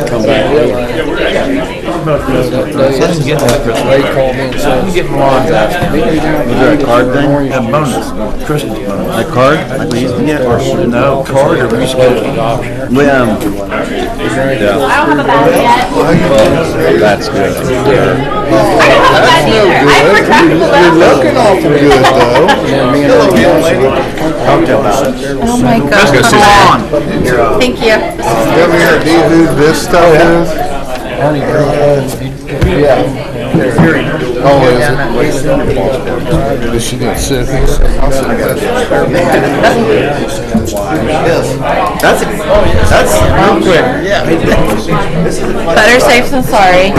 come back. I didn't get that Christmas. Ray called me and said, "You get more on that." Is there a card thing? A bonus, Christmas bonus. A card like we used to get? Or No, card or rescheduled adoption. Yeah. That's good. You're looking awful good, though. Oh my God. Let's go sit down. Thank you. You ever hear of who this stuff is? Honey, girl, Yeah. Oh, is it? Is she gonna sit? That's real quick. Yeah. Better safe than sorry.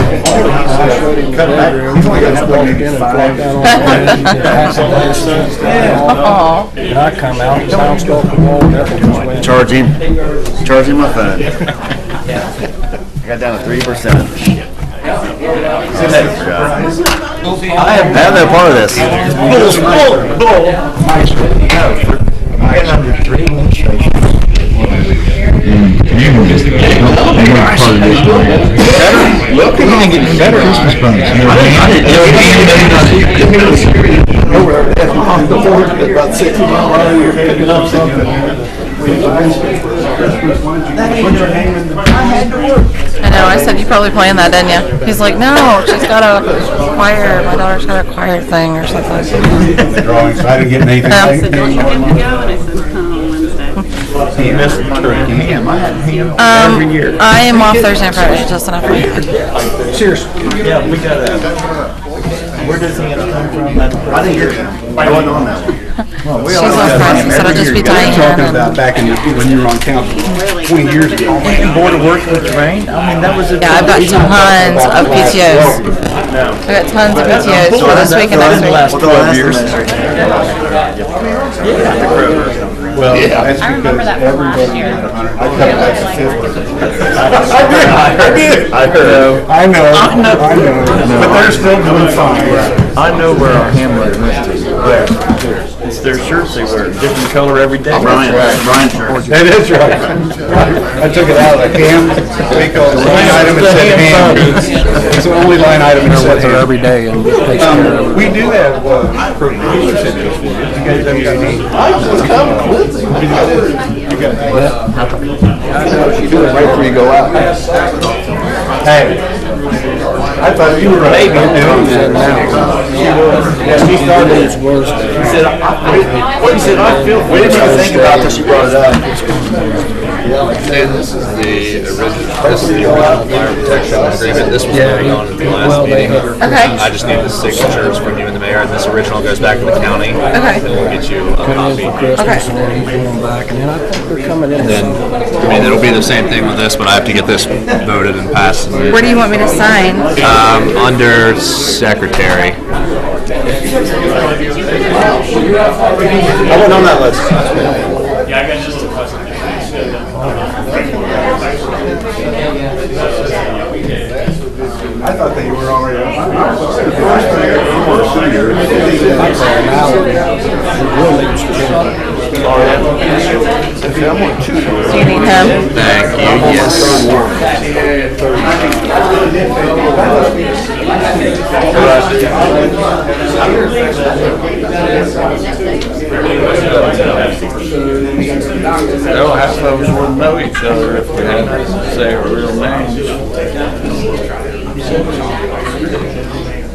Oh. and I come out, sounds go off the wall, and everything's wet. Charging my phone. I got down to 3%. I have no part of this. Look, you ain't getting better. Christmas bonus. About 60 miles. You're picking up something. I know, I said, you probably playing that, didn't you? He's like, no, she's got a choir. My daughter's got a choir thing or something. I didn't get anything. I said, Don't you get to go? And I said, oh, Wednesday. You missed the turkey ham. I had ham every year. I am off Thursday and Friday, just enough for you. Seriously. Yeah, we got a. Where does he come from? I didn't hear him. I wasn't on that one. She's on Friday, so it'll just be Diane. Talking about back in when you were on council 20 years ago. Board of Works with Rain. I mean, that was a. Yeah, I've got tons of PTOs. I've got tons of PTOs for this week and next week. Last 12 years. Well, Yeah. that's I remember that from last year. I cut back to 50. I heard. I know. But they're still doing fine. I know where our hamlet went to. Where? It's their shirts they wear, different color every day. Brian shirt. That is right. I took it out of the ham. We called the line item and said ham. It's the only line item that said ham. Every day and takes care of it. We do have procedures in this. You guys have any? I was coming with you. You got right before you go out. Hey, I thought you were a baby doing that now. She started its worst. He said, I feel. What did you think about this? You brought it up. And this is the original fire protection agreement. This was going on at the last meeting. Okay. I just need the signatures from you and the mayor, and this original goes back to the county. Okay. And we'll get you a copy. Christmas, and then he's going back, and then I think they're coming in. Then, I mean, it'll be the same thing with this, but I have to get this voted and passed. Where do you want me to sign? Under secretary. I went on that list. I thought that you were already Do you need him? Thank you, yes. No, half of us wouldn't know each other if we had to say our real names.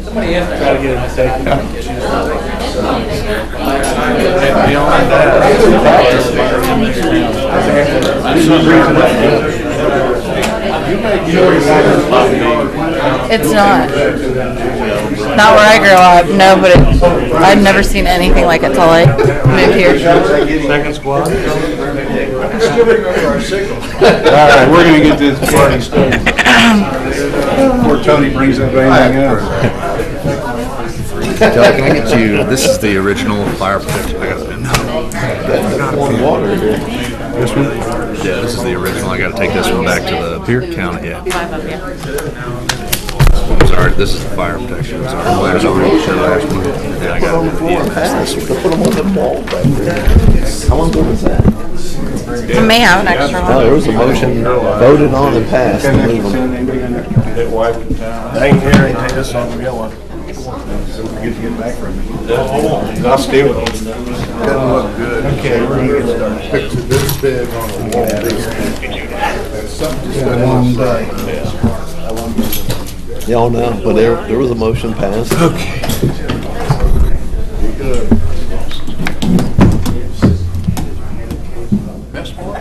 Somebody else try to get him to take it. And beyond that, It's not. Not where I grew up, no, but I've never seen anything like it till I moved here. second squad. All right, we're gonna get this party started. Before Tony brings up anything else. Kelly, can I get you, this is the original fire protection. I got it. This one? Yeah, this is the original. I got to take this one back to the Pierre County. Yeah. 5 of you. I'm sorry, this is the fire protection. I'm sorry. Well, there's already show last one. Yeah, I got it. Yeah, that's this one. Put them on the wall back there. How long ago was that? I may have an extra No, there one. was a motion voted on and passed to move them. Get wiped in town. I ain't hear anything this on the yellow. Get back from me. I'll stay with them. Doesn't look good. Okay, we're gonna get started. Fix it this big on a wall. It's been a long day. Y'all know, but there was a motion passed. Okay.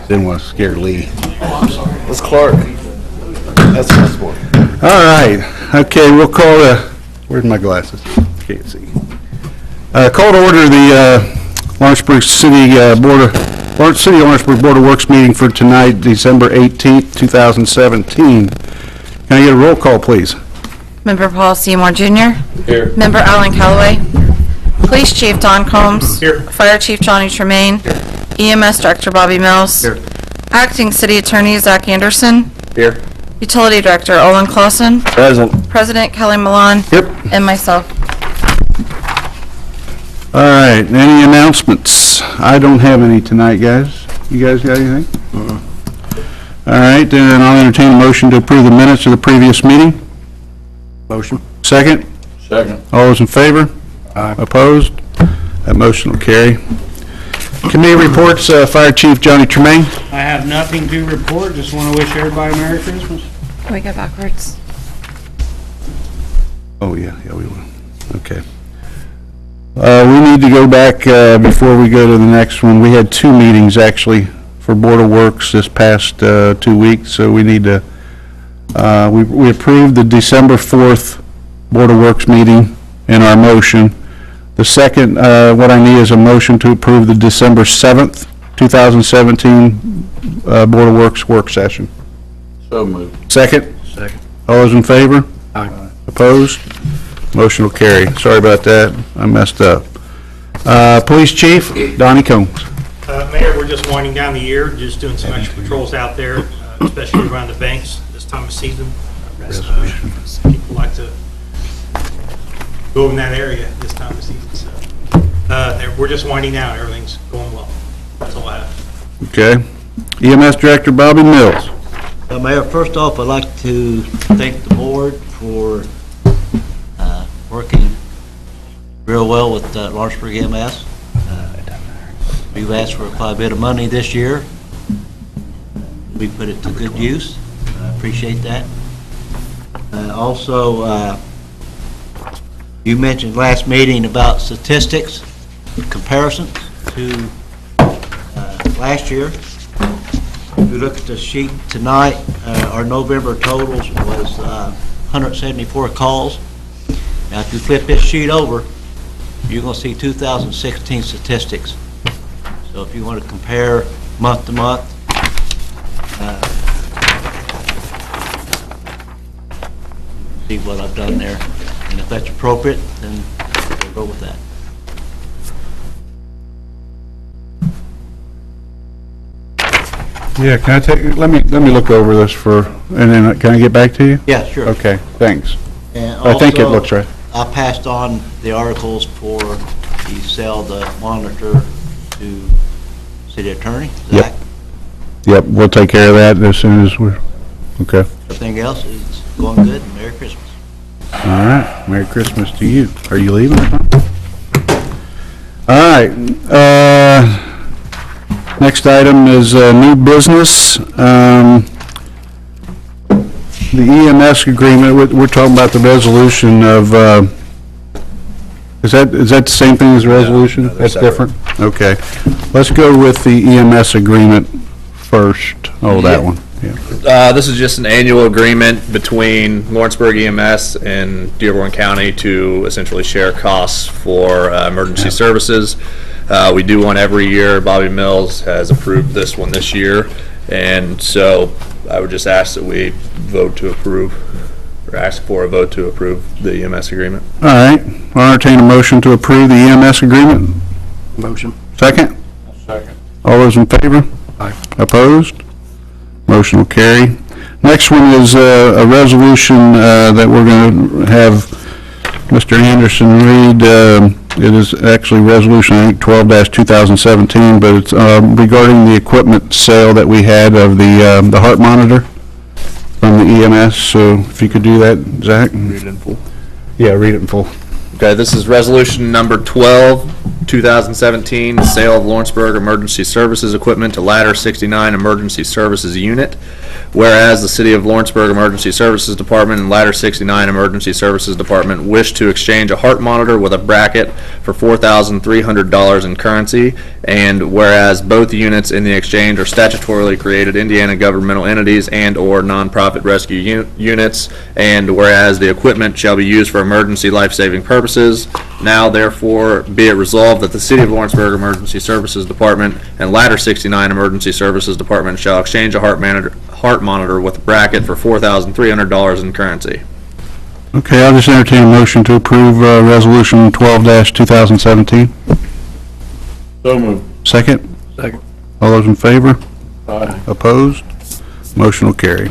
Didn't want to scare Lee. That's Clark. That's this one. All right, okay, we'll call where's my glasses? Can't see. Call to order the Lawrenceburg City Lawrenceburg Board of Works meeting for tonight, December 18th, 2017. Can I get a roll call, please? Member Paul Seymour Jr. Here. Member Alan Callaway. Police Chief Don Combs. Here. Fire Chief Johnny Tremaine. EMS Director Bobby Mills. Here. Acting City Attorney Zach Anderson. Here. Utility Director Olin Clausen. Present. President Kelly Malone. Yep. And myself. All right, any announcements? I don't have any tonight, guys. You guys got anything? All right, then I'll entertain a motion to approve the minutes of the previous meeting. Motion. Second? Second. All those in favor? Aye. Opposed? That motion will carry. Committee reports, Fire Chief Johnny Tremaine. I have nothing to report, just want to wish everybody Merry Christmas. Can we go backwards? Oh, yeah, we will. Okay. We need to go back, before we go to the next one. We had two meetings, actually, for Board of Works this past 2 weeks, so we need to, we approved the December 4th Board of Works meeting in our motion. The second, what I need is a motion to approve the December 7th, 2017 Board of Works work session. So moved. Second? Second. All those in favor? Aye. Opposed? Motion will carry. Sorry about that. I messed up. Police Chief, Donnie Combs. Mayor, we're just winding down the year, just doing some extra patrols out there, especially around the banks this time of season. People like to go in that area this time of season, so. We're just winding down, everything's going well. That's all I have. Okay. EMS Director Bobby Mills. Mayor, first off, I'd like to thank the board for working real well with Lawrenceburg EMS. We've asked for quite a bit of money this year. We put it to good use. I appreciate that. Also, you mentioned last meeting about statistics, comparison to last year. If you look at the sheet tonight, our November totals was 174 calls. Now, if you flip this sheet over, you're going to see 2016 statistics. So if you want to compare month to month, see what I've done there. And if that's appropriate, then we'll go with that. Yeah, can I take, let me look over this for, and then can I get back to you? Yeah, sure. Okay, thanks. And I think it also, looks right. I passed on the articles for the sell the monitor to city attorney, Yep. Zach. Yep, we'll take care of that as soon as we're, okay. Everything else is going good. Merry Christmas. All right, Merry Christmas to you. Are you leaving or something? All right, next item is new business. The EMS agreement, we're talking about the resolution of, is that the same thing as the resolution? no, they're That's separate. different? Okay. Let's go with the EMS agreement first. Oh, that one, yeah. This is just an annual agreement between Lawrenceburg EMS and Dearborn County to essentially share costs for emergency services. We do one every year. Bobby Mills has approved this one this year, and so I would just ask that we vote to approve, or ask for a vote to approve the EMS agreement. All right, I'll entertain a motion to approve the EMS agreement. Motion. Second? Second. All those in favor? Aye. Opposed? Motion will carry. Next one is a resolution that we're going to have Mr. Anderson read. It is actually resolution, I think, 12-2017, but it's regarding the equipment sale that we had of the heart monitor from the EMS. So if you could do that, Zach? Read it in full. Yeah, read it in full. Okay, this is resolution number 12, 2017, sale of Lawrenceburg Emergency Services equipment to Ladder 69 Emergency Services Unit. Whereas the City of Lawrenceburg Emergency Services Department and Ladder 69 Emergency Services Department wish to exchange a heart monitor with a bracket for $4,300 in currency, and whereas both units in the exchange are statutorily created Indiana governmental entities and/or nonprofit rescue units, and whereas the equipment shall be used for emergency life-saving purposes, now therefore be it resolved that the City of Lawrenceburg Emergency Services Department and Ladder 69 Emergency Services Department shall exchange a heart monitor with a bracket for $4,300 in currency. Okay, I'll just entertain a motion to approve resolution 12-2017. So moved. Second? Second. All those in favor? Aye. Opposed? Motion will carry.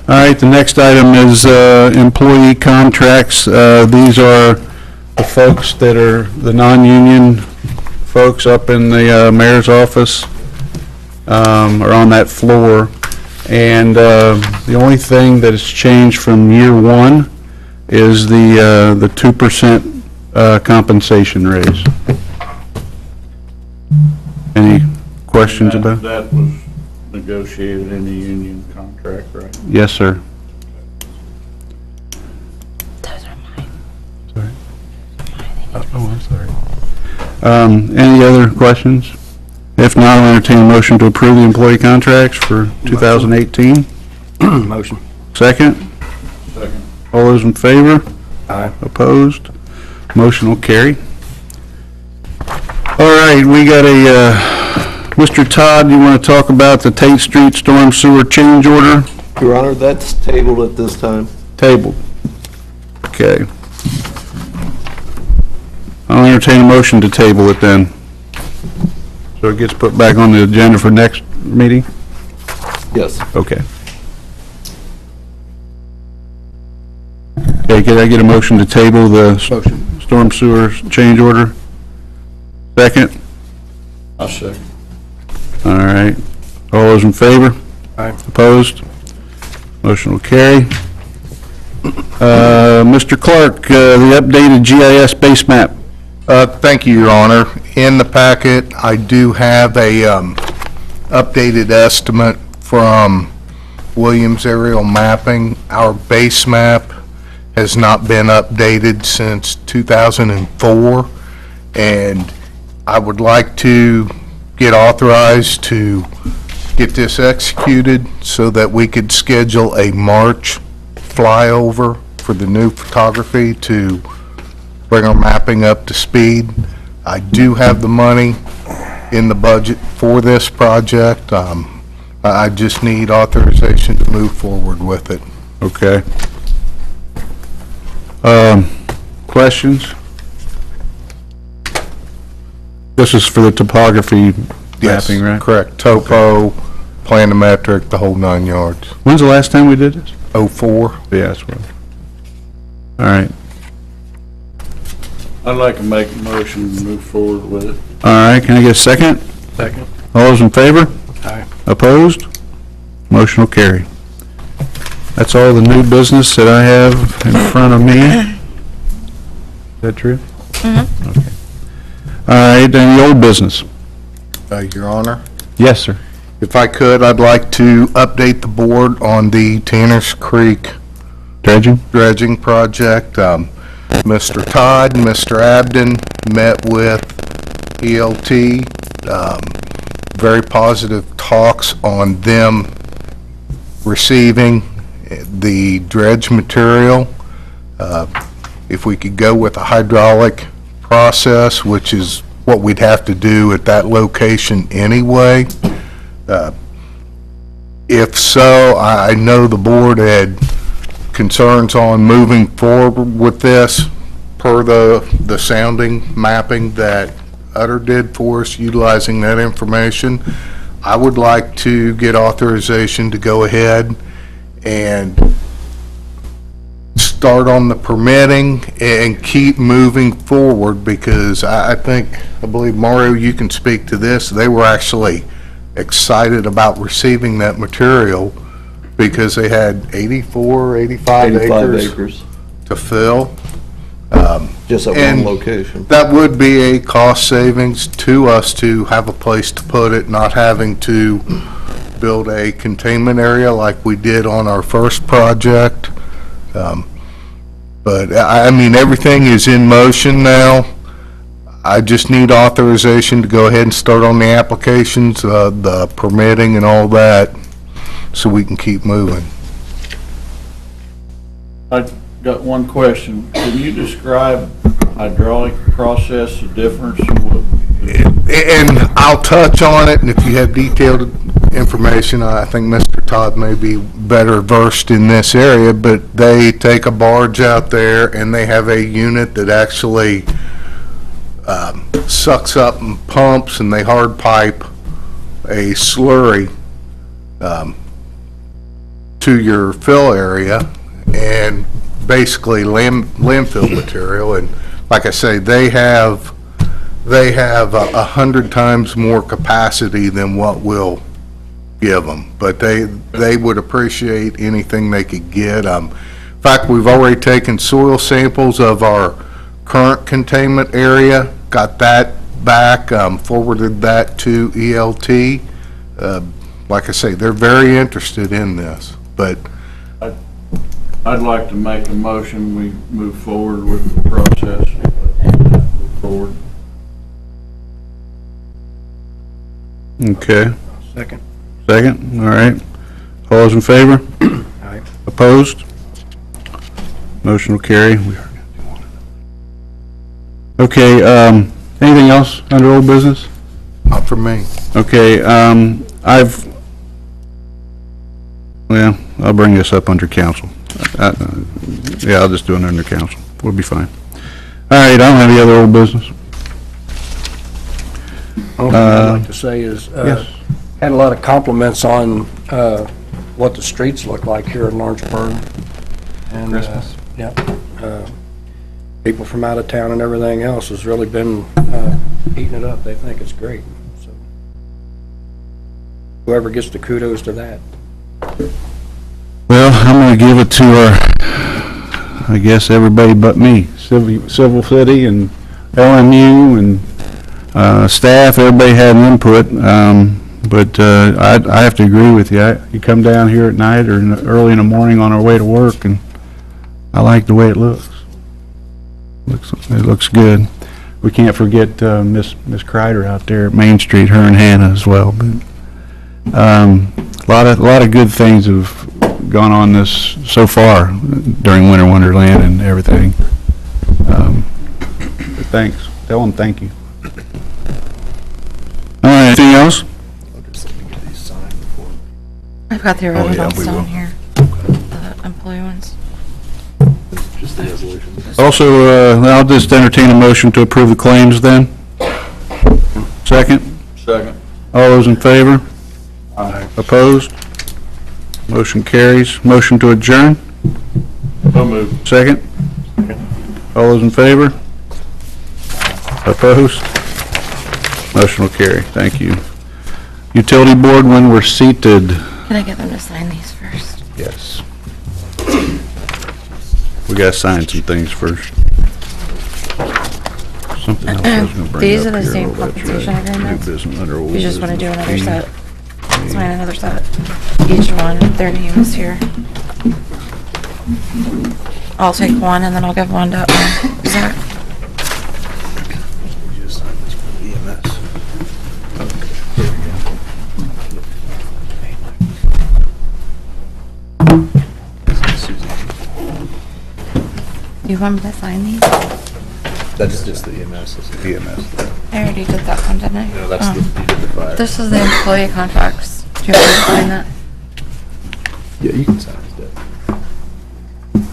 All right, the next item is employee contracts. These are the folks that are the non-union folks up in the mayor's office, are on that floor. And the only thing that has changed from year one is the 2% compensation raise. Any questions about? That was negotiated in the union contract, right? Yes, sir. Those are mine. Sorry. Oh, I'm sorry. Any other questions? If not, I'll entertain a motion to approve the employee contracts for 2018. Motion. Second? Second. All those in favor? Aye. Opposed? Motion will carry. All right, we got Mr. Todd, you want to talk about the Tate Street storm sewer change order? Your Honor, that's tabled at this time. Tabled. Okay. I'll entertain a motion to table it then. So it gets put back on the agenda for next meeting? Yes. Okay. Okay, can I get a motion to table the storm sewer change order? Second? I'll second. All right. All those in favor? Aye. Opposed? Motion will carry. Mr. Clark, the updated GIS base map. Thank you, Your Honor. In the packet, I do have a updated estimate from Williams Aerial Mapping. Our base map has not been updated since 2004, and I would like to get authorized to get this executed so that we could schedule a March flyover for the new photography to bring our mapping up to speed. I do have the money in the budget for this project. I just need authorization to move forward with it. Okay. Questions? This is for the topography Yes, mapping, right? correct. Topo, planimetric, the whole 9 yards. When's the last time we did this? 04. Yeah, that's right. All right. I'd like to make a motion to move forward with it. All right, can I get a second? Second. All those in favor? Aye. Opposed? Motion will carry. That's all the new business that I have in front of me. Is that true? Mm-hmm. Okay. All right, any old business? Your Honor, Yes, sir. if I could, I'd like to update the board on the Tanners Creek Dredging? dredging project. Mr. Todd and Mr. Abden met with ELT. Very positive talks on them receiving the dredge material. If we could go with a hydraulic process, which is what we'd have to do at that location anyway. If so, I know the board had concerns on moving forward with this per the sounding mapping that Utter did for us, utilizing that information. I would like to get authorization to go ahead and start on the permitting and keep moving forward, because I believe, Mario, you can speak to this, they were actually excited about receiving that material because they had 85 acres to fill. Just at And one location. that would be a cost savings to us to have a place to put it, not having to build a containment area like we did on our first project. But, I mean, everything is in motion now. I just need authorization to go ahead and start on the applications, the permitting and all that, so we can keep moving. I got one question. Can you describe hydraulic process, the difference? And I'll touch on it, and if you have detailed information, I think Mr. Todd may be better versed in this area, but they take a barge out there and they have a unit that actually sucks up and pumps, and they hard pipe a slurry to your fill area, and basically landfill material. And like I say, they have 100 times more capacity than what we'll give them, but they would appreciate anything they could get. In fact, we've already taken soil samples of our current containment area, got that back, forwarded that to ELT. Like I say, they're very interested in this, but I'd like to make a motion, we move forward with the process. Move forward. Okay. Second. Second, all right. All those in favor? Aye. Opposed? Motion will carry. Okay, anything else under old business? not for me. Okay, well, I'll bring this up under council. Yeah, I'll just do it under council. We'll be fine. All right, I don't have any other old business. Only thing I'd like to say is, Yes. had a lot of compliments on what the streets look like here in Lawrenceburg. And, Christmas. Yeah. People from out of town and everything else has really been eating it up. They think it's great. So whoever gets the kudos to that. Well, I'm going to give it to I guess everybody but me. Civil City and LMU and staff, everybody had an input. But I have to agree with you. You come down here at night or early in the morning on our way to work, and I like the way it looks. It looks good. We can't forget Miss Kreider out there at Main Street, her and Hannah as well. But a lot of good things have gone on this so far during Winter Wonderland and everything. But thanks. Tell them thank you. All right. Anything else? I've got the irrelevance we will. down here, the employee ones. Just the resolution. Also, I'll just entertain a motion to approve the claims then. Second? Second. All those in favor? Aye. Opposed? Motion carries. Motion to adjourn? So moved. Second? All those in favor? Opposed? Motion will carry. Thank you. Utility Board, when we're seated. Can I get them to sign these first? Yes. We gotta sign some things first. Something else I was gonna bring These up are the here. same Oh, that's compensation right. New agreements. business under old You just want to do business. another set. Sign another set. Each one, their name is here. I'll take one and then I'll give one to Zach. Just sign this for the EMS. You want me to sign these? That's just the EMS. That's the EMS. I already did that one, didn't I? No, that's Oh. you did the 5. This is the employee contracts. Do you want me to sign that? Yeah, you can sign it.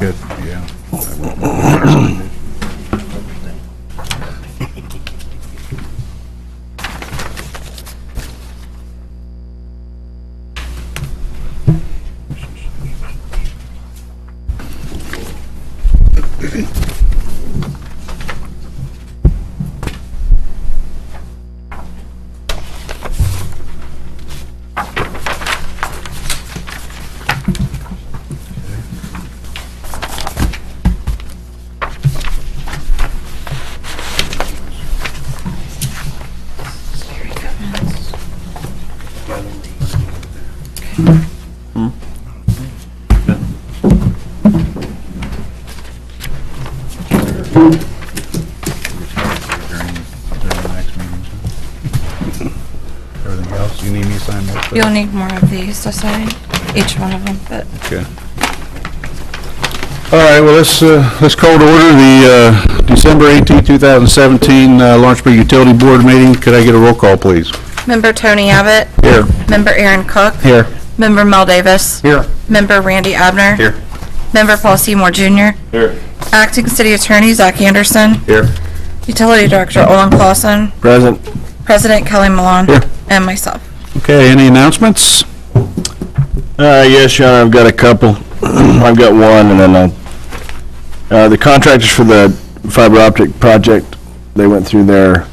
Good, yeah. Everything else, you need me to sign that? You'll need more of these to sign, each one of them, but. Okay. All right, well, let's call to order the December 18, 2017 Lawrenceburg Utility Board meeting. Could I get a roll call, please? Member Tony Abbott. Here. Member Aaron Cook. Here. Member Mel Davis. Here. Member Randy Abner. Here. Member Paul Seymour Jr. Here. Acting City Attorney Zach Anderson. Here. Utility Director Olin Clausen. Present. President Kelly Malone. Here. And myself. Okay, any announcements? Yes, Your Honor, I've got a couple. I've got one, and then the contractors for the fiber optic project, they went through their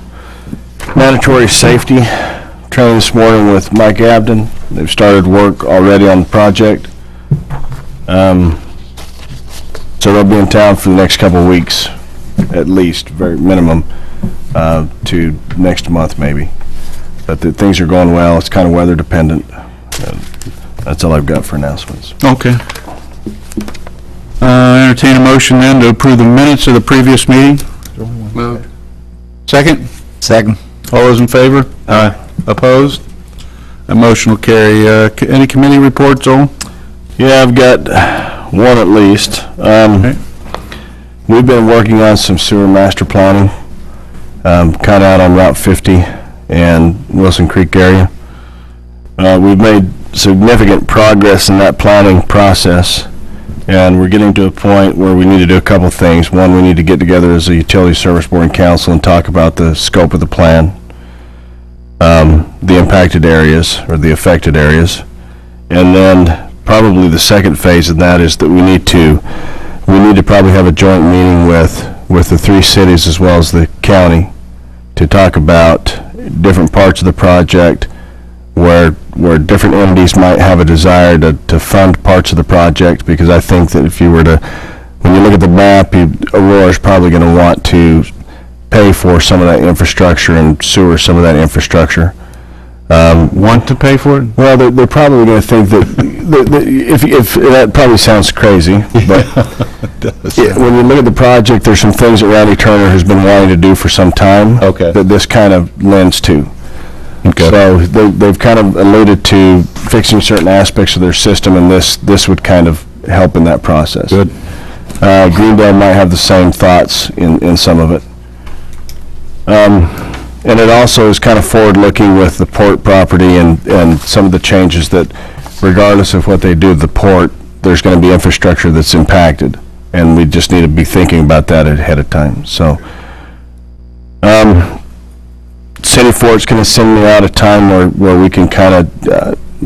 mandatory safety training this morning with Mike Abden. They've started work already on the project. So they'll be in town for the next couple of weeks, at least, very minimum, to next month maybe. But things are going well. It's kind of weather dependent. That's all I've got for announcements. Okay. Entertain a motion then to approve the minutes of the previous meeting. Moved. Second? Second. All those in favor? Aye. Opposed? A motion will carry. Any committee reports, Owen? Yeah, I've got one at least. We've been working on some sewer master planning, kind of out on Route 50 and Wilson Creek area. We've made significant progress in that planning process, and we're getting to a point where we need to do a couple things. One, we need to get together as a utility service board and council and talk about the scope of the plan, the impacted areas or the affected areas, and then probably the second phase of that is that we need to probably have a joint meeting with the three cities as well as the county to talk about different parts of the project where different entities might have a desire to fund parts of the project, because I think that if you were to, when you look at the map, Aurora's probably going to want to pay for some of that infrastructure and sewer some of that infrastructure. Want to pay for it? Well, they're probably going to think that, if that probably sounds crazy, but when you look at the project, there's some things that Randy Turner has been wanting to do for some time. Okay. That this kind of lends to. Okay. So they've kind of alluded to fixing certain aspects of their system, and this would kind of help in that process. Good. Greendale might have the same thoughts in some of it. And it also is kind of forward-looking with the port property and some of the changes that, regardless of what they do with the port, there's going to be infrastructure that's impacted, and we just need to be thinking about that ahead of time. So, City Fort's going to send me out a time where we can kind of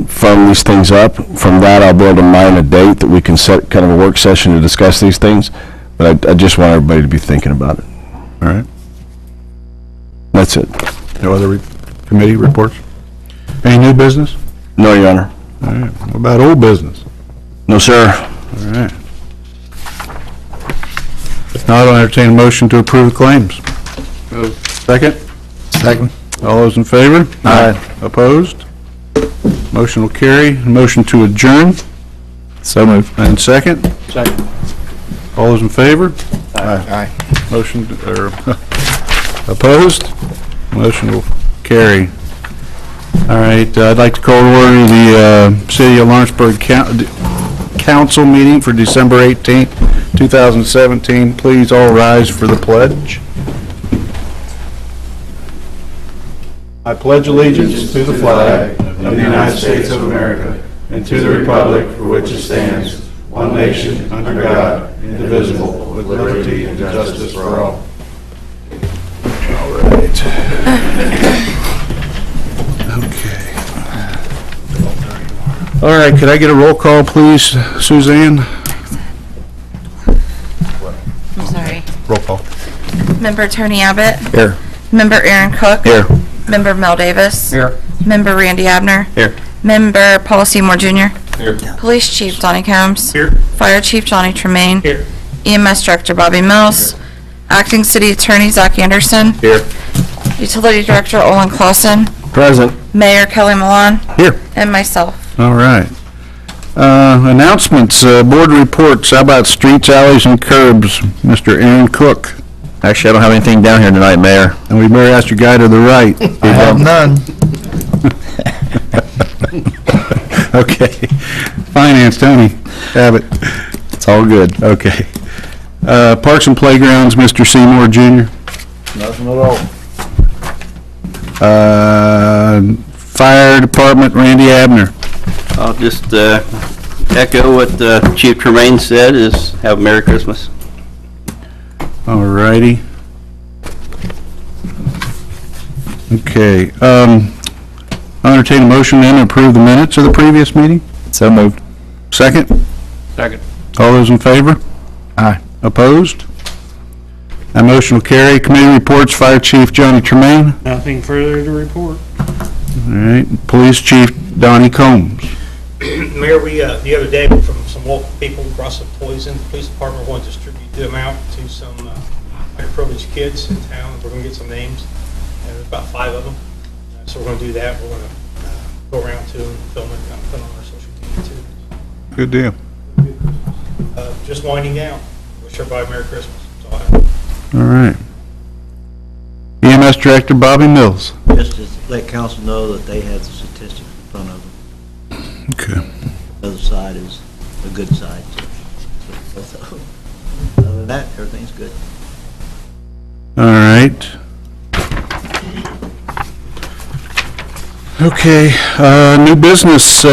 firm these things up. From that, I'll be able to mine a date that we can set kind of a work session to discuss these things, but I just want everybody to be thinking about it. All right. That's it. No other committee reports? Any new business? No, Your Honor. All right. What about old business? No, sir. All right. If not, I'll entertain a motion to approve the claims. Second? Second. All those in favor? Aye. Opposed? Motion will carry. Motion to adjourn? So moved. And second? Second. All those in favor? Aye. Motion, or opposed? Motion will carry. All right, I'd like to call to order the City of Lawrenceburg Council meeting for December 18th, 2017. Please all rise for the pledge. I pledge allegiance to the flag of the United States of America and to the republic for which it stands, one nation, under God, indivisible, with liberty and justice for all. All right. Okay. All right, could I get a roll call, please, Suzanne? I'm sorry. Roll call. Member Tony Abbott. Here. Member Aaron Cook. Here. Member Mel Davis. Here. Member Randy Abner. Here. Member Paul Seymour Jr. Here. Police Chief Donnie Combs. Here. Fire Chief Johnny Tremaine. Here. EMS Director Bobby Mills. Acting City Attorney Zach Anderson. Here. Utility Director Olin Clausen. Present. Mayor Kelly Malone. Here. And myself. All right. Announcements, board reports. How about streets, alleys, and curbs? Mr. Aaron Cook. Actually, I don't have anything down here tonight, Mayor. And we better ask your guy to the right. I have none. Okay. Finance, Tony. Have it. It's all good. Okay. Parks and Playgrounds, Mr. Seymour Jr. Nothing at all. Fire Department, Randy Abner. I'll just echo what Chief Tremaine said, is have a Merry Christmas. All righty. Okay. I'll entertain a motion then to approve the minutes of the previous meeting. So moved. Second? Second. All those in favor? Aye. Opposed? That motion will carry. Committee reports, Fire Chief Johnny Tremaine. Nothing further to report. All right. Police Chief Donnie Combs. Mayor, we, the other day, from some local people, brought some toys in. The police department wanted to distribute them out to some underprivileged kids in town. We're going to get some names, and there's about 5 of them. So we're going to do that. We're going to go around too and film it and put it on our social media too. Good deal. Just winding down. Wish everybody Merry Christmas. That's all I have. All right. EMS Director Bobby Mills. Just to let council know that they have the statistics in front of them. Okay. The other side is a good side. So, other than that, everything's good. All right. Okay, new business,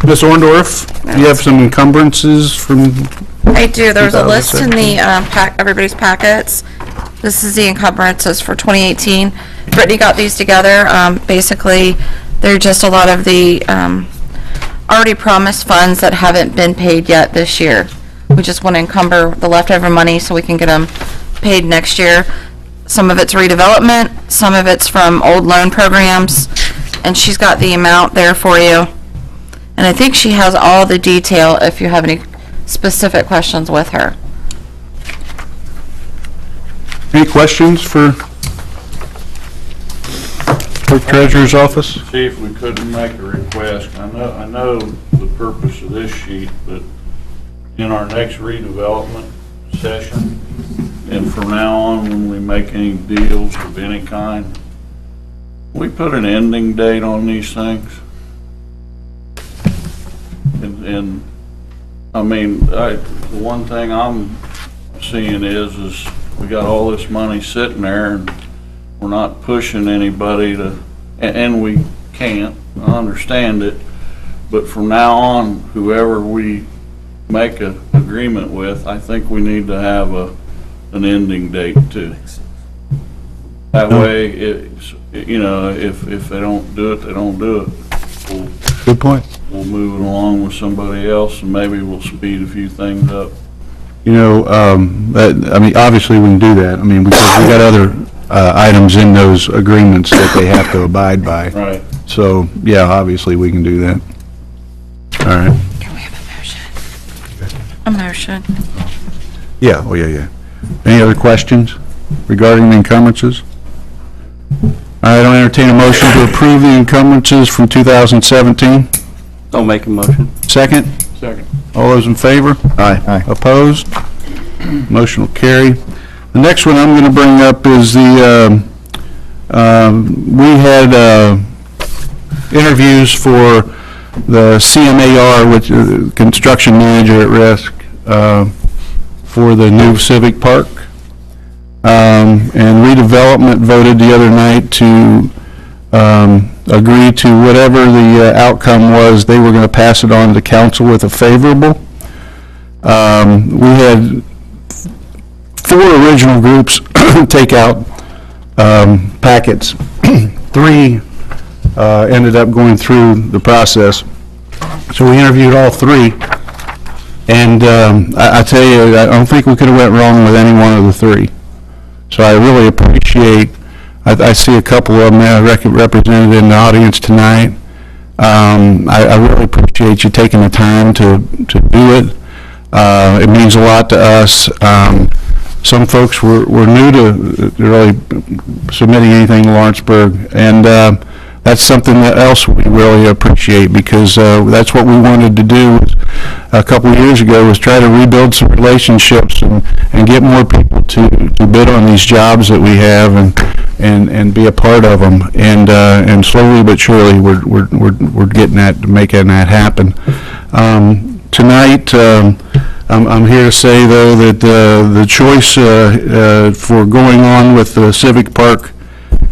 Ms. Orndorff, you have some encumbrances from... I do. There's a list in 2017. the everybody's packets. This is the encumbrances for 2018. Brittany got these together. Basically, they're just a lot of the already promised funds that haven't been paid yet this year. We just want to encumber the leftover money so we can get them paid next year. Some of it's redevelopment, some of it's from old loan programs, and she's got the amount there for you. And I think she has all the detail if you have any specific questions with her. Any questions for Treasurer's Office? See if we couldn't make a request. I know the purpose of this sheet, but in our next redevelopment session, and from now on, when we make any deals of any kind, we put an ending date on these things. And I mean, the one thing I'm seeing is we got all this money sitting there, and we're not pushing anybody to, and we can't, I understand it, but from now on, whoever we make an agreement with, I think we need to have an ending date too. That way, it's, you know, if they don't do it, they don't do it. Good point. We'll move it along with somebody else, and maybe we'll speed a few things up. You know, I mean, obviously we can do that. I mean, because we got other items in those agreements that they have to abide by. Right. So, yeah, obviously we can do that. All right. Can we have a motion? A motion. Yeah, oh, yeah. Any other questions regarding the encumbrances? All right, I'll entertain a motion to approve the encumbrances from 2017. I'll make a motion. Second? Second. All those in favor? Aye. Opposed? Motion will carry. The next one I'm going to bring up is the, we had interviews for the CMAR, which is Construction Manager at Risk, for the new Civic Park. And redevelopment voted the other night to agree to whatever the outcome was. They were going to pass it on to council with a favorable. We had 4 original groups take out packets. 3 ended up going through the process. So we interviewed all 3. And I tell you, I don't think we could have went wrong with any one of the 3. So I really appreciate, I see a couple of them represented in the audience tonight. I really appreciate you taking the time to do it. It means a lot to us. Some folks were new to really submitting anything to Lawrenceburg, and that's something else we really appreciate, because that's what we wanted to do a couple of years ago, was try to rebuild some relationships and get more people to bid on these jobs that we have and be a part of them. And slowly but surely, we're getting that, making that happen. Tonight, I'm here to say, though, that the choice for going on with the Civic Park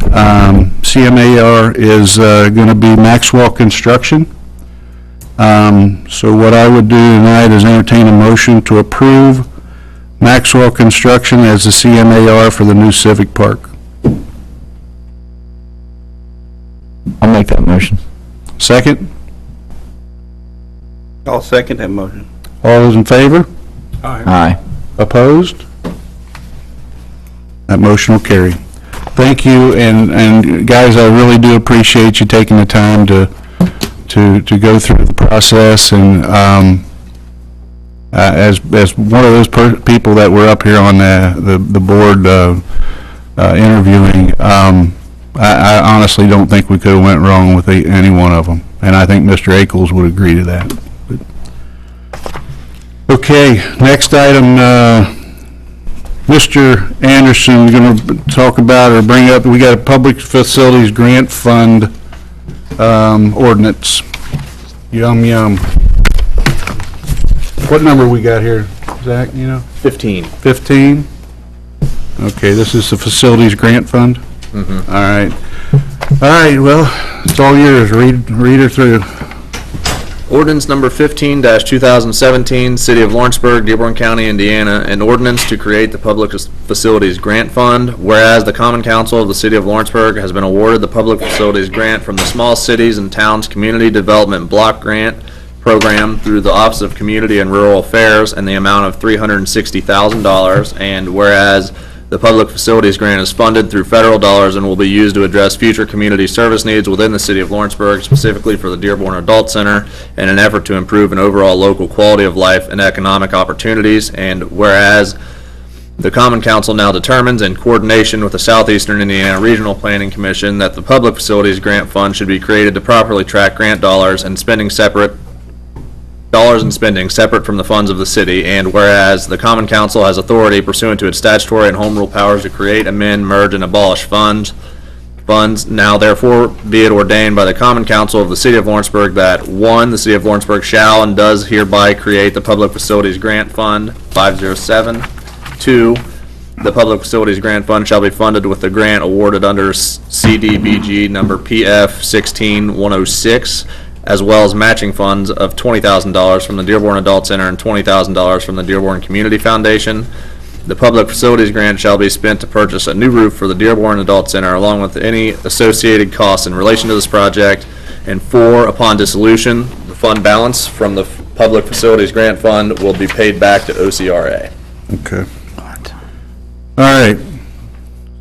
CMAR is going to be Maxwell Construction. So what I would do tonight is entertain a motion to approve Maxwell Construction as the CMAR for the new Civic Park. I'll make that motion. Second? I'll second that motion. All those in favor? Aye. Opposed? That motion will carry. Thank you, and guys, I really do appreciate you taking the time to go through the process, and as one of those people that were up here on the board interviewing, I honestly don't think we could have went wrong with any one of them, and I think Mr. Ackles would agree to that. Okay, next item, Mr. Anderson is going to talk about or bring up, we got a Public Facilities Grant Fund ordinance. Yum, yum. What number we got here, Zach, you know? 15. 15? Okay, this is the Facilities Grant Fund? Mm-hmm. All right. All right, well, it's all yours. Read her through. Ordinance number 15-2017, City of Lawrenceburg, Dearborn County, Indiana, an ordinance to create the Public Facilities Grant Fund. Whereas the Common Council of the City of Lawrenceburg has been awarded the Public Facilities Grant from the Small Cities and Towns Community Development Block Grant Program through the Office of Community and Rural Affairs in the amount of $360,000, and whereas the Public Facilities Grant is funded through federal dollars and will be used to address future community service needs within the City of Lawrenceburg, specifically for the Dearborn Adult Center, in an effort to improve an overall local quality of life and economic opportunities. And whereas the Common Council now determines, in coordination with the Southeastern Indiana Regional Planning Commission, that the Public Facilities Grant Fund should be created to properly track grant dollars and spending separate from the funds of the city, and whereas the Common Council has authority pursuant to its statutory and home rule powers to create, amend, merge, and abolish funds, now therefore be it ordained by the Common Council of the City of Lawrenceburg that, 1, the City of Lawrenceburg shall and does hereby create the Public Facilities Grant Fund 507. 2, the Public Facilities Grant Fund shall be funded with the grant awarded under CDBG number PF 16106, as well as matching funds of $20,000 from the Dearborn Adult Center and $20,000 from the Dearborn Community Foundation. The Public Facilities Grant shall be spent to purchase a new roof for the Dearborn Adult Center, along with any associated costs in relation to this project. And 4, upon dissolution, the fund balance from the Public Facilities Grant Fund will be paid back to OCRA. Okay. All right.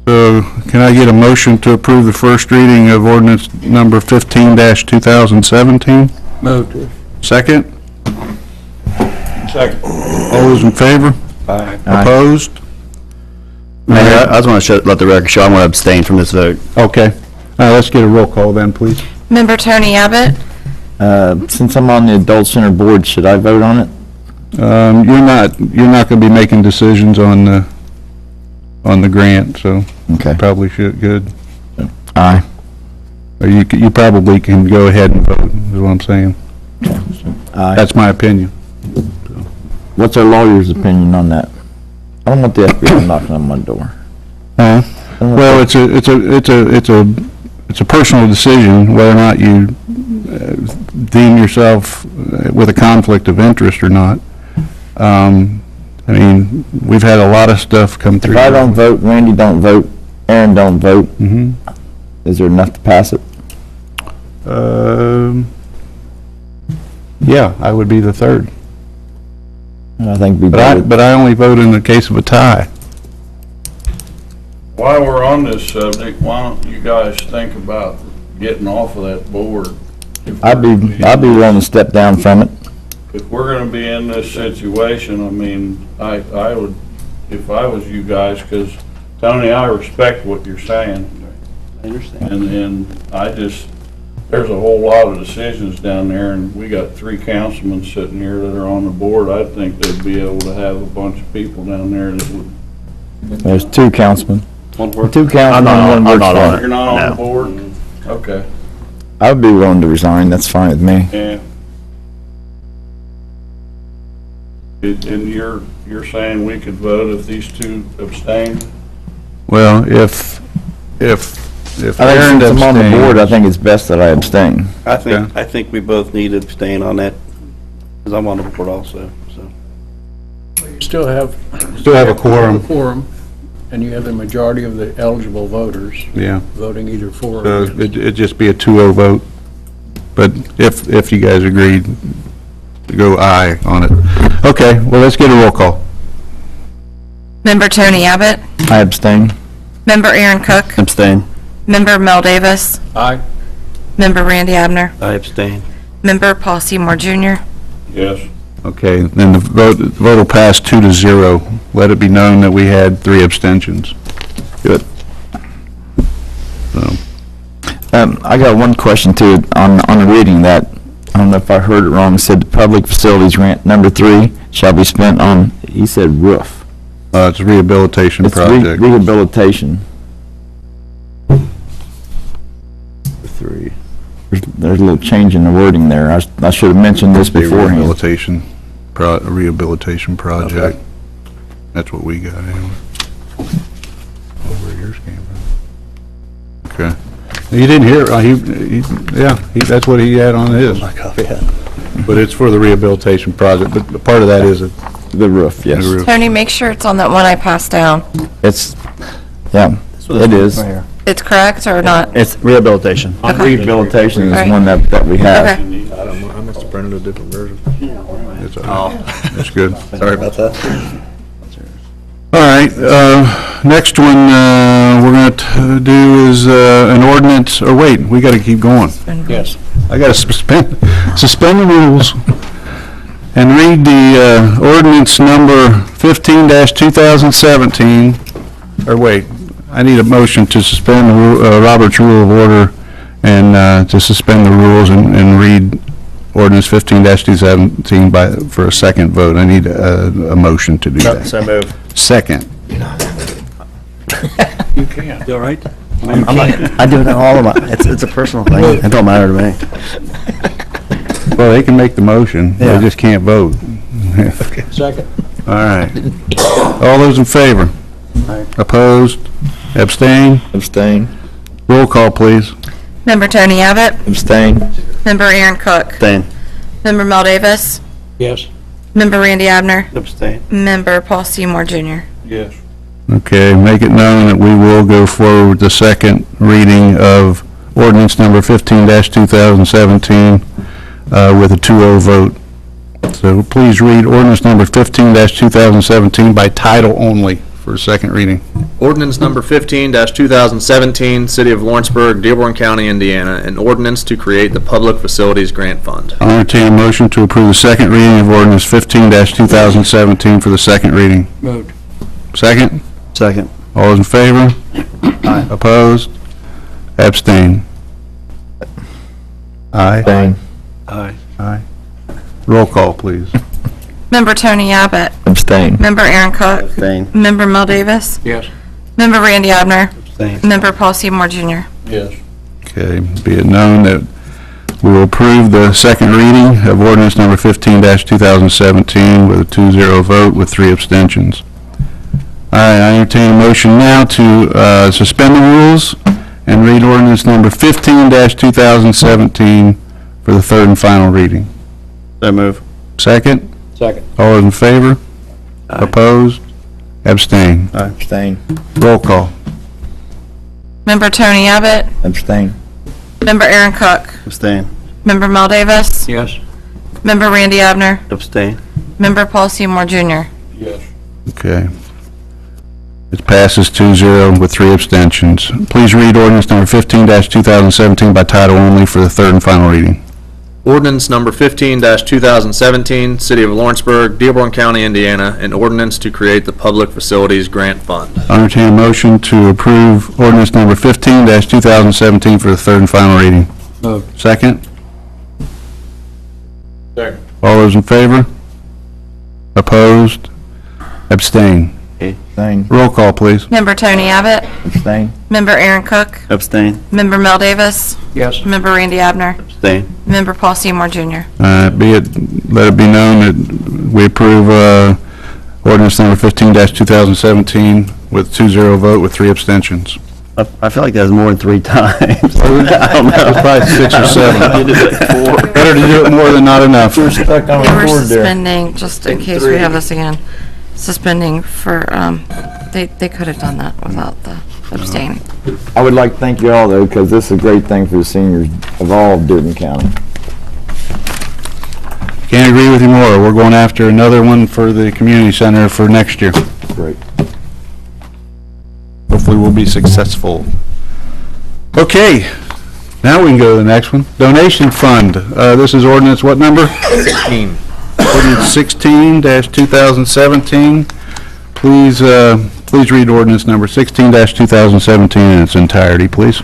So can I get a motion to approve the first reading of ordinance number 15-2017? Moved. Second? Second. All those in favor? Aye. Opposed? Mayor, I just want to let the record show I'm going to abstain from this vote. Okay. All right, let's get a roll call then, please. Member Tony Abbott? Since I'm on the Adult Center Board, should I vote on it? You're not going to be making decisions on the grant, so Okay. probably should, good. Aye. Or you probably can go ahead and vote, is what I'm saying. Aye. That's my opinion. What's our lawyer's opinion on that? I don't want the FBI knocking on my door. Huh? Well, it's a personal decision whether or not you deem yourself with a conflict of interest or not. I mean, we've had a lot of stuff come through. If I don't vote, Randy don't vote, Aaron don't vote, is there enough to pass it? Yeah, I would be the third. I think we But I only vote in the case of a tie. While we're on this subject, why don't you guys think about getting off of that board? I'd be willing to step down from it. If we're gonna be in this situation, I mean, I would, if I was you guys, because Tony, I respect what you're saying. I understand. And I just there's a whole lot of decisions down there, and we got 3 councilmen sitting here that are on the board. I think they'd be able to have a bunch of people down there that would. There's 2 councilmen. One word. 2 councilmen, one works for it. You're not on the board? Okay. I would be willing to resign, that's fine with me. Yeah. And you're saying we could vote if these 2 abstain? Well, if I think Aaron since I'm on the board, I abstains, think it's best that I abstain. I think we both need to abstain on that, because I'm on the board also, so. You still have a quorum. quorum, and you have the majority of the eligible voters Yeah, voting either for so or against. it'd just be a 2-0 vote. But if you guys agreed to go aye on it. Okay, well, let's get a roll call. Member Tony Abbott, I abstain. Member Aaron Cook, Abstain. Member Mel Davis, Aye. Member Randy Abner, I abstain. Member Paul Seymour Jr. Yes. Okay, then the vote will pass 2-0. Let it be known that we had 3 abstentions. Good. So, I got one question too, on the reading that, I don't know if I heard it wrong, it said the public facilities grant number 3 shall be spent on, he said roof. it's a rehabilitation It's project. rehabilitation. 3. There's a little change in the wording there. I should have mentioned this A beforehand. rehabilitation project. That's what we got anyway. Where yours came from. Okay. You didn't hear, that's what he had on his. But it's for the rehabilitation project, but part of that is The roof, yes. the roof. Tony, make sure it's on that one I passed down. It's, yeah, it is. It's correct or not? It's rehabilitation. Okay. Rehabilitation is Alright. one that we have. Okay. I must have printed a different version. It's all right. That's good. Sorry about that. All right, next one, we're gonna do is, an ordinance, or wait, we gotta keep going. Yes. I gotta suspend the rules and read the, ordinance number 15-2017, or wait, I need a motion to suspend the Robert's Rule of Order and, to suspend the rules and read ordinance 15-217 for a second vote. I need a motion to do that. So move. Second. You can. You all right? I do it on all of my, it's a personal thing. It don't matter to me. Well, they can make the motion, they Yeah. just can't vote. Second. All right. All those in favor? Opposed? Abstain? Abstain. Roll call, please. Member Tony Abbott, Abstain. Member Aaron Cook, Abstain. Member Mel Davis, Yes. Member Randy Abner, Abstain. Member Paul Seymour Jr. Yes. Okay, make it known that we will go forward with the second reading of ordinance number 15-2017 with a 2-0 vote. So please read ordinance number 15-2017 by title only for a second reading. Ordinance number 15-2017, City of Lawrenceburg, Dearborn County, Indiana, an ordinance to create the Public Facilities Grant Fund. I'll entertain a motion to approve the second reading of ordinance 15-2017 for the second reading. Moved. Second? Second. All those in favor? Aye. Opposed? Abstain? Aye. Abstain. Aye. Aye. Roll call, please. Member Tony Abbott, Abstain. Member Aaron Cook, Abstain. Member Mel Davis, Yes. Member Randy Abner, Abstain. Member Paul Seymour Jr. Yes. Okay, be it known that we will approve the second reading of ordinance number 15-2017 with a 2-0 vote with 3 abstentions. All right, I entertain a motion now to suspend the rules and read ordinance number 15-2017 for the third and final reading. So move. Second? Second. All those in favor? Opposed? Abstain? Abstain. Roll call. Member Tony Abbott, Abstain. Member Aaron Cook, Abstain. Member Mel Davis, Yes. Member Randy Abner, Abstain. Member Paul Seymour Jr. Yes. Okay. It passes 2-0 with 3 abstentions. Please read ordinance number 15-2017 by title only for the third and final reading. Ordinance number 15-2017, City of Lawrenceburg, Dearborn County, Indiana, an ordinance to create the Public Facilities Grant Fund. I entertain a motion to approve ordinance number 15-2017 for the third and final reading. Second? Second. All those in favor? Opposed? Abstain. Abstain. Roll call, please. Member Tony Abbott? Abstain. Member Aaron Cook? Abstain. Member Mel Davis? Yes. Member Randy Abner? Abstain. Member Paul Seymour Jr.? Let it be known that we approve ordinance number 15-2017 with 2-0 vote with 3 abstentions. I feel like that was more than 3 times. I don't know. Probably 6 or 7. Better to do it more than not enough. They were suspending, just in case we have this again, suspending for, they could have done that without the abstaining. I would like to thank you all, though, because this is a great thing for the seniors of all of Dearborn County. Can't agree with you more. We're going after another one for the community center for next year. Great. Hopefully we'll be successful. Okay, now we can go to the next one. Donation fund. This is ordinance what number? 16. Ordinance 16-2017. Please read ordinance number 16-2017 in its entirety, please.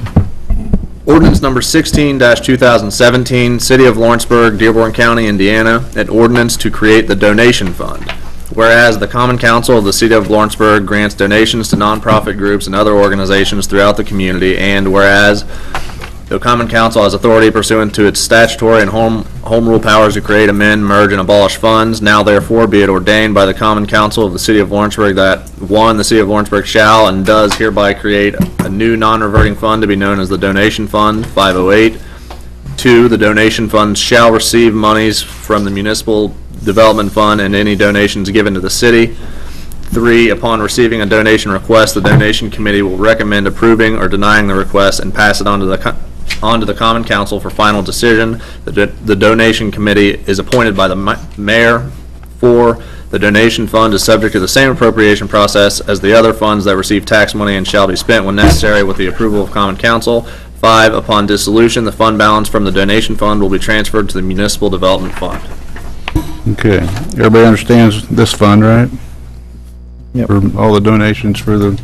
Ordinance number 16-2017, City of Lawrenceburg, Dearborn County, Indiana, an ordinance to create the donation fund. Whereas the Common Council of the City of Lawrenceburg grants donations to nonprofit groups and other organizations throughout the community, and whereas the Common Council has authority pursuant to its statutory and home rule powers to create, amend, merge, and abolish funds, now therefore be it ordained by the Common Council of the City of Lawrenceburg that, 1, the City of Lawrenceburg shall and does hereby create a new non-reverting fund to be known as the Donation Fund, 508. 2, the donation fund shall receive monies from the Municipal Development Fund and any donations given to the city. 3, upon receiving a donation request, the donation committee will recommend approving or denying the request and pass it on to the Common Council for final decision. The donation committee is appointed by the mayor. 4, the donation fund is subject to the same appropriation process as the other funds that receive tax money and shall be spent when necessary with the approval of Common Council. 5, upon dissolution, the fund balance from the donation fund will be transferred to the Municipal Development Fund. Okay, everybody understands this fund, right? Yep. For all the donations for the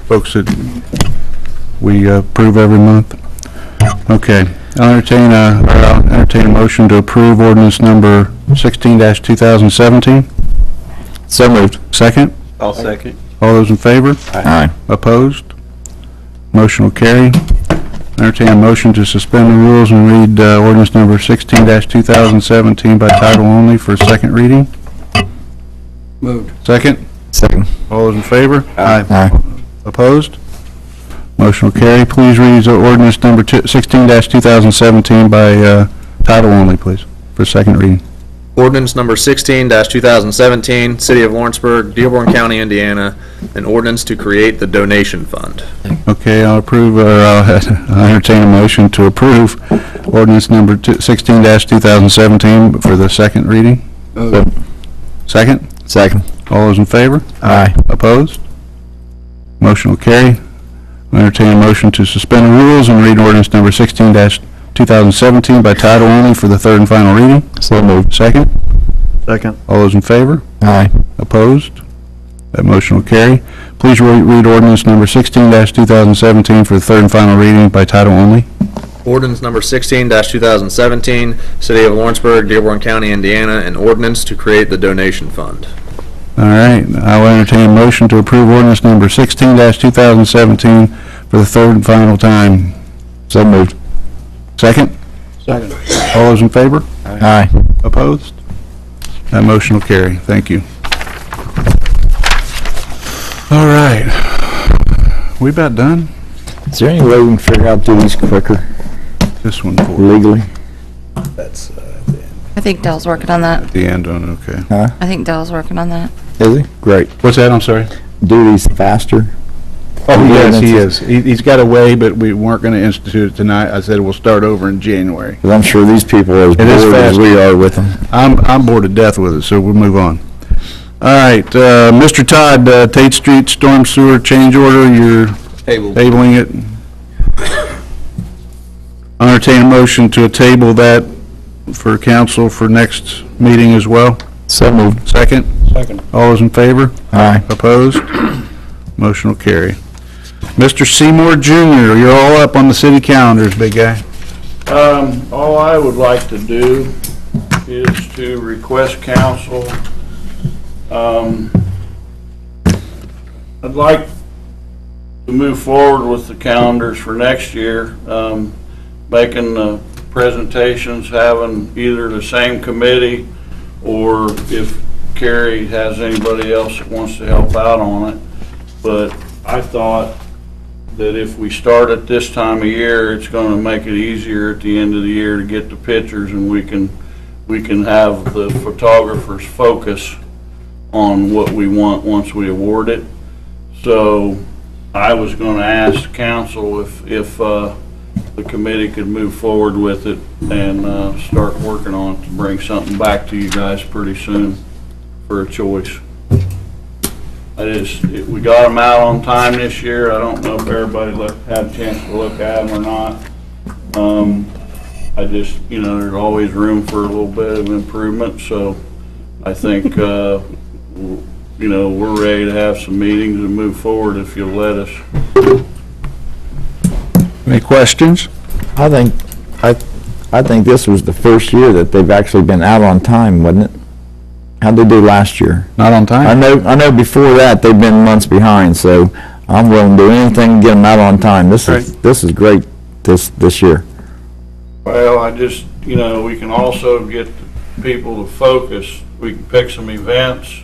folks that we approve every month. Okay, I'll entertain a motion to approve ordinance number 16-2017. So moved. Second? I'll second. All those in favor? Aye. Opposed? Motion will carry. Entertain a motion to suspend the rules and read ordinance number 16-2017 by title only for second reading. Moved. Second? Second. All those in favor? Aye. Opposed? Motion will carry. Please read ordinance number 16-2017 by title only, please, for second reading. Ordinance number 16-2017, City of Lawrenceburg, Dearborn County, Indiana, an ordinance to create the donation fund. Okay, I'll entertain a motion to approve ordinance number 16-2017 for the second reading. Second? Second. All those in favor? Aye. Opposed? Motion will carry. I'll entertain a motion to suspend the rules and read ordinance number 16-2017 by title only for the third and final reading. So moved. Second? Second. All those in favor? Aye. Opposed? That motion will carry. Please read ordinance number 16-2017 for the third and final reading by title only. Ordinance number 16-2017, City of Lawrenceburg, Dearborn County, Indiana, an ordinance to create the donation fund. All right, I will entertain a motion to approve ordinance number 16-2017 for the third and final time. So moved. Second? Second. All those in favor? Aye. Opposed? That motion will carry. Thank you. All right. We about done? Is there any way we can figure out to do these quicker This one for legally? That's I think Dell's working on that. the end on, okay. Huh? I think Dell's working on that. Is he? Great. What's that? I'm sorry. Do these faster? Oh, yes, he is. He's got a way, but we weren't going to institute it tonight. I said we'll start over in January. Because I'm sure these people are as It is bored as faster. we are with them. I'm bored to death with it, so we'll move on. All right, Mr. Todd, Tate Street Storm Sewer Change Order, you're tabling it. I'll entertain a motion to table that for council for next meeting as well. So moved. Second? Second. All those in favor? Aye. Opposed? Motion will carry. Mr. Seymour Jr., you're all up on the city calendars, big guy. All I would like to do is to request council, I'd like to move forward with the calendars for next year, making the presentations, having either the same committee, or if Carrie has anybody else that wants to help out on it. But I thought that if we start at this time of year, it's going to make it easier at the end of the year to get the pictures, and we can have the photographers focus on what we want once we award it. So I was going to ask the council if the committee could move forward with it and start working on it to bring something back to you guys pretty soon for a choice. We got them out on time this year. I don't know if everybody had a chance to look at them or not. I just, there's always room for a little bit of improvement, so I think, we're ready to have some meetings and move forward if you'll let us. Any questions? I think this was the first year that they've actually been out on time, wasn't it? How'd they do last year? Not on time? I know before that they've been months behind, so I'm willing to do anything to get them out on time. This is great this year. Well, I just, we can also get people to focus. We can pick some events,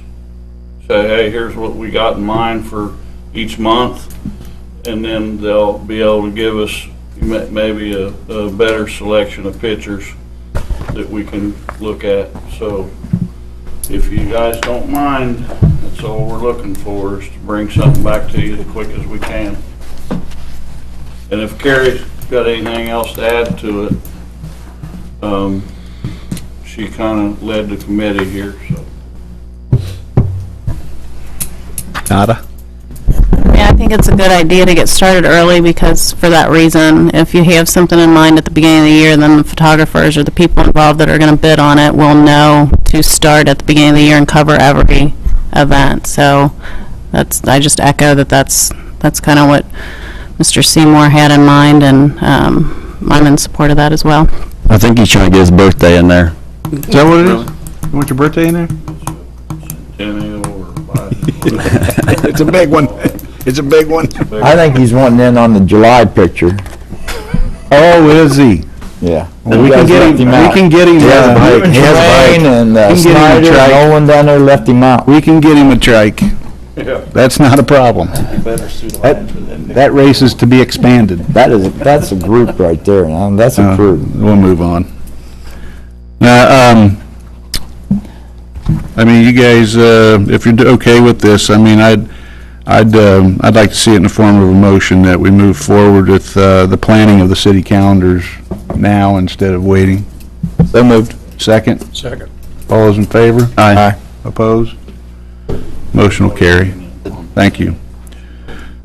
say, hey, here's what we got in mind for each month, and then they'll be able to give us maybe a better selection of pictures that we can look at. So if you guys don't mind, that's all we're looking for, is to bring something back to you as quick as we can. And if Carrie's got anything else to add to it, she kind of led the committee here, so. Nada? Yeah, I think it's a good idea to get started early, because for that reason, if you have something in mind at the beginning of the year, then the photographers or the people involved that are going to bid on it will know to start at the beginning of the year and cover every event. So I just echo that's kind of what Mr. Seymour had in mind, and I'm in support of that as well. I think he's trying to get his birthday in there. Is that what it is? You want your birthday in there? It's a big one. It's a big one. I think he's wanting in on the July picture. Oh, is he? Yeah. Well, we can get him. We can get him. He has a bike. And Snyder and Nolan down there left him out. We can get him a trike. Yeah. That's not a problem. That race is to be expanded. That's a group right there. That's a group. We'll move on. Now, you guys, if you're okay with this, I'd like to see it in the form of a motion that we move forward with the planning of the city calendars now instead of waiting. So moved. Second? Second. All those in favor? Aye. Opposed? Motion will carry. Thank you.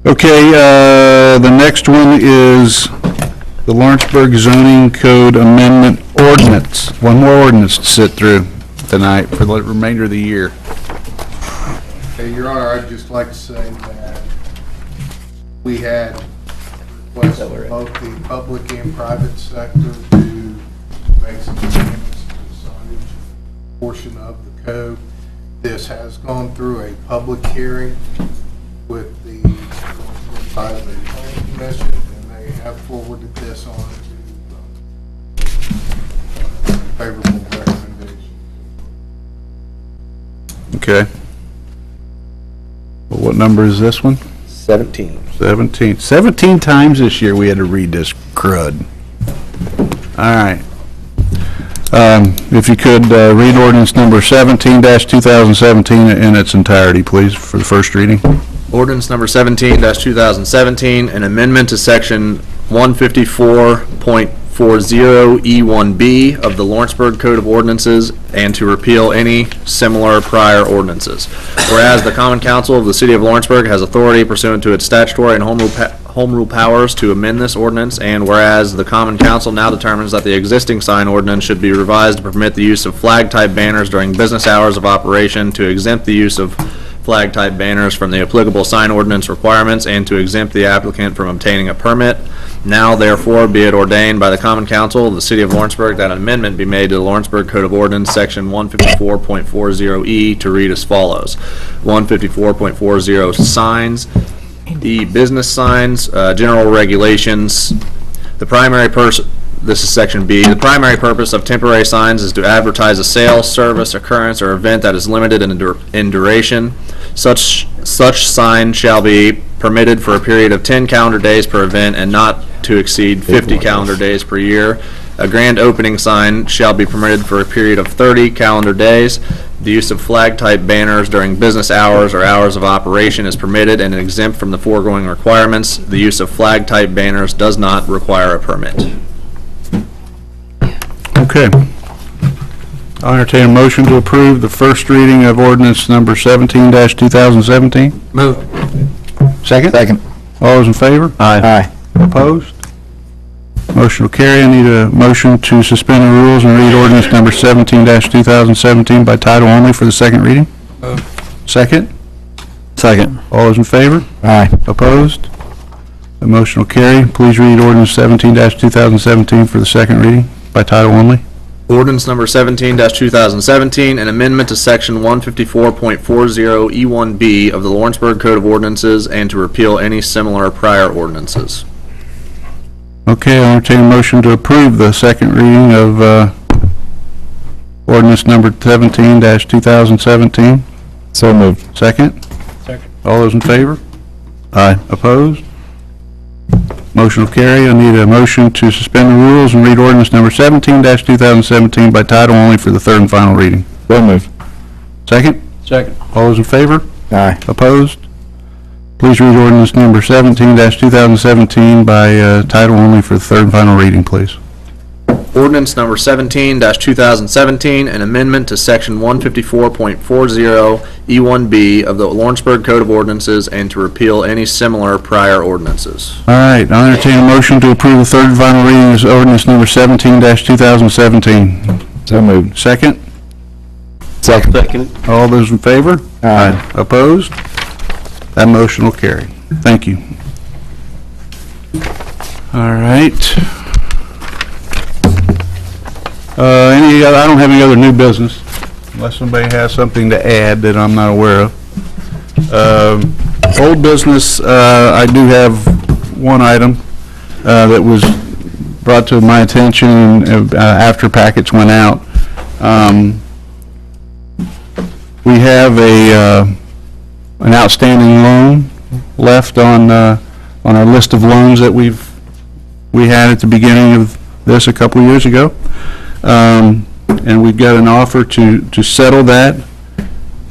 Okay, the next one is the Lawrenceburg Zoning Code Amendment Ordinance. One more ordinance to sit through tonight for the remainder of the year. Okay, Your Honor, I'd just like to say that we had requests from both the public and private sector to make some amendments to the signage portion of the code. This has gone through a public hearing with the side of the planning commission, and they have forwarded this on to favorable recommendation. Okay. Well, what number is this one? 17. 17. 17 times this year we had to read this crud. All right. If you could read ordinance number 17-2017 in its entirety, please, for the first reading. Ordinance number 17-2017, an amendment to section 154.40E1B of the Lawrenceburg Code of Ordinances and to repeal any similar prior ordinances. Whereas the Common Council of the City of Lawrenceburg has authority pursuant to its statutory and home rule powers to amend this ordinance, and whereas the Common Council now determines that the existing sign ordinance should be revised to permit the use of flag-type banners during business hours of operation, to exempt the use of flag type banners from the applicable sign ordinance requirements and to exempt the applicant from obtaining a permit. Now therefore be it ordained by the Common Council of the City of Lawrenceburg that an amendment be made to the Lawrenceburg Code of Ordinance, Section 154.40E, to read as follows. 154.40 signs, E, business signs, general regulations. The primary this is section B. The primary purpose of temporary signs is to advertise a sale, service, occurrence, or event that is limited in duration. Such sign shall be permitted for a period of 10 calendar days per event and not to exceed 50 calendar days per year. A grand opening sign shall be permitted for a period of 30 calendar days. The use of flag-type banners during business hours or hours of operation is permitted and exempt from the foregoing requirements. The use of flag-type banners does not require a permit. Okay. I'll entertain a motion to approve the first reading of ordinance number 17-2017. Move. Second? Second. All those in favor? Aye. Opposed? Motion will carry. I need a motion to suspend the rules and read ordinance number 17-2017 by title only for the second reading. Second? Second. All those in favor? Aye. Opposed? The motion will carry. Please read ordinance 17-2017 for the second reading by title only. Ordinance number 17-2017, an amendment to section 154.40E1B of the Lawrenceburg Code of Ordinances and to repeal any similar prior ordinances. Okay, I'll entertain a motion to approve the second reading of ordinance number 17-2017. So moved. Second? Second. All those in favor? Aye. Opposed? Motion will carry. I need a motion to suspend the rules and read ordinance number 17-2017 by title only for the third and final reading. So moved. Second? Second. All those in favor? Aye. Opposed? Please read ordinance number 17-2017 by title only for the third and final reading, please. Ordinance number 17-2017, an amendment to section 154.40E1B of the Lawrenceburg Code of Ordinances and to repeal any similar prior ordinances. All right, I'll entertain a motion to approve the third and final reading of ordinance number 17-2017. So moved. Second? Second. Second. All those in favor? Aye. Opposed? That motion will carry. Thank you. All right. I don't have any other new business, unless somebody has something to add that I'm not aware of. Old business, I do have one item that was brought to my attention after packets went out. We have an outstanding loan left on our list of loans that we had at the beginning of this a couple of years ago. And we've got an offer to settle that,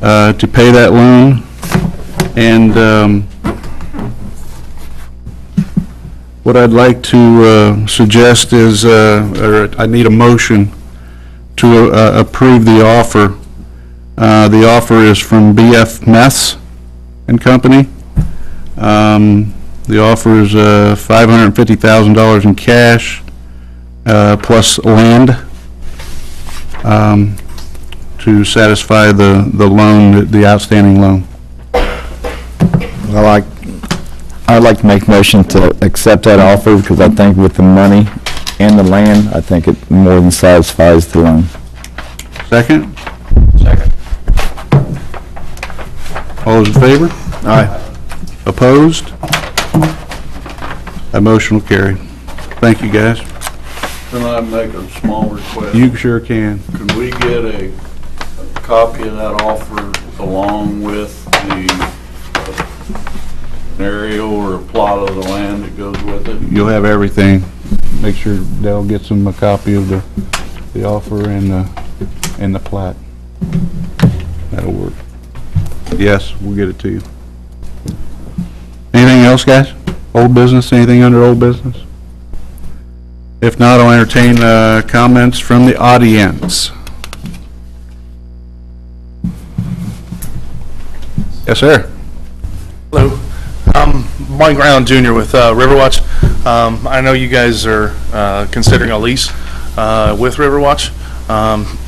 to pay that loan. And what I'd like to suggest is, or I need a motion to approve the offer. The offer is from BF Mess and Company. The offer is $550,000 in cash, plus land, to satisfy the loan, the outstanding loan. I'd like to make a motion to accept that offer because I think with the money and the land, I think it more than satisfies the loan. Second? Second. All those in favor? Aye. Opposed? That motion will carry. Thank you, guys. Can I make a small request? You sure can. Could we get a copy of that offer along with the aerial or a plot of the land that goes with it? You'll have everything. Make sure Dell gets them a copy of the offer and the plat. That'll work. Yes, we'll get it to you. Anything else, guys? Old business? Anything under old business? If not, I'll entertain comments from the audience. Yes, sir. Hello. Mike Brown Jr. with Riverwatch. I know you guys are considering a lease with Riverwatch,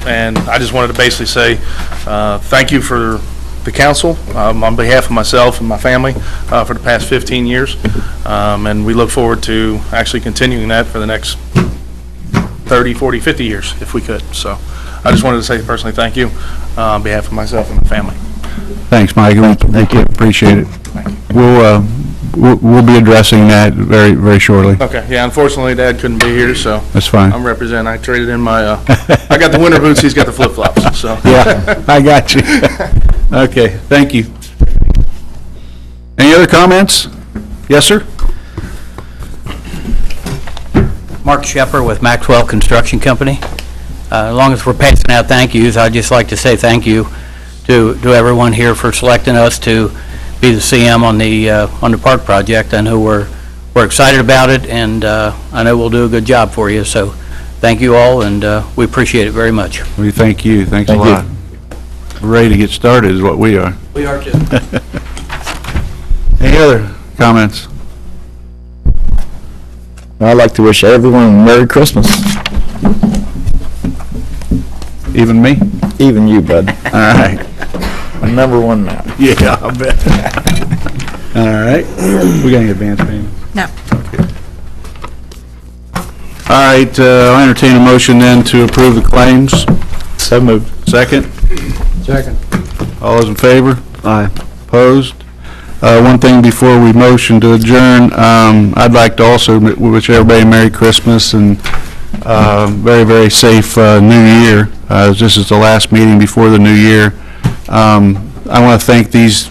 and I just wanted to basically say thank you for the council on behalf of myself and my family for the past 15 years. And we look forward to actually continuing that for the next 30, 40, 50 years if we could. So I just wanted to say personally thank you on behalf of myself and my family. Thanks, Mike. Thank you. Appreciate it. We'll be addressing that very, very shortly. Okay, yeah, unfortunately, Dad couldn't be here, so. That's fine. I'm representing, I traded in my, I got the winter boots, he's got the flip-flops, so. Yeah, I got you. Okay, thank you. Any other comments? Yes, sir? Mark Shepard with Maxwell Construction Company. As long as we're passing out thank yous, I'd just like to say thank you to everyone here for selecting us to be the CM on the park project. I know we're excited about it, and I know we'll do a good job for you. So thank you all, and we appreciate it very much. We thank you. Thanks a lot. We're ready to get started is what we are. We are too. Any other comments? I'd like to wish everyone a Merry Christmas. Even me? Even you, bud. All right. I'm number one now. Yeah, I bet. All right. We got any advance payments? No. All right, I'll entertain a motion then to approve the claims. So moved. Second? Second. All those in favor? Aye. Opposed? One thing before we motion to adjourn, I'd like to also wish everybody a Merry Christmas and very, very safe New Year. This is the last meeting before the New Year. I want to thank these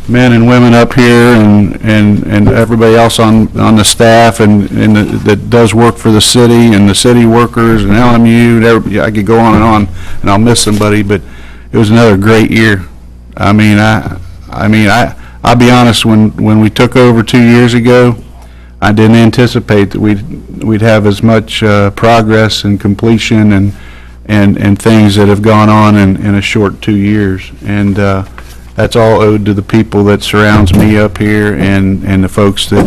men and women up here and everybody else on the staff and that does work for the city and the city workers and LMU. And I could go on and I'll miss somebody, but it was another great year. I mean, I'll be honest, when we took over 2 years ago, I didn't anticipate that we'd have as much progress and completion and things that have gone on in a short 2 years. And that's all owed to the people that surrounds me up here and the folks that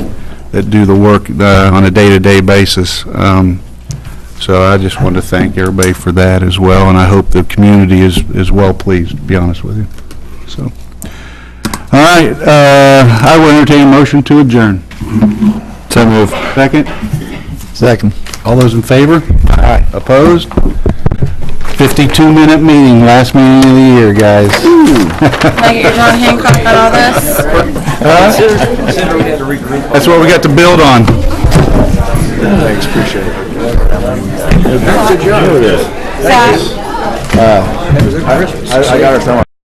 do the work on a day-to-day basis. So I just want to thank everybody for that as well, and I hope the community is well pleased, to be honest with you. So, all right, I will entertain a motion to adjourn. So moved. Second? Second. All those in favor? Aye. Opposed? 52-minute meeting, last meeting of the year, guys. Can I get your John Hancock on all this? That's what we got to build on. Thanks, appreciate it. Zach? I got her somewhere.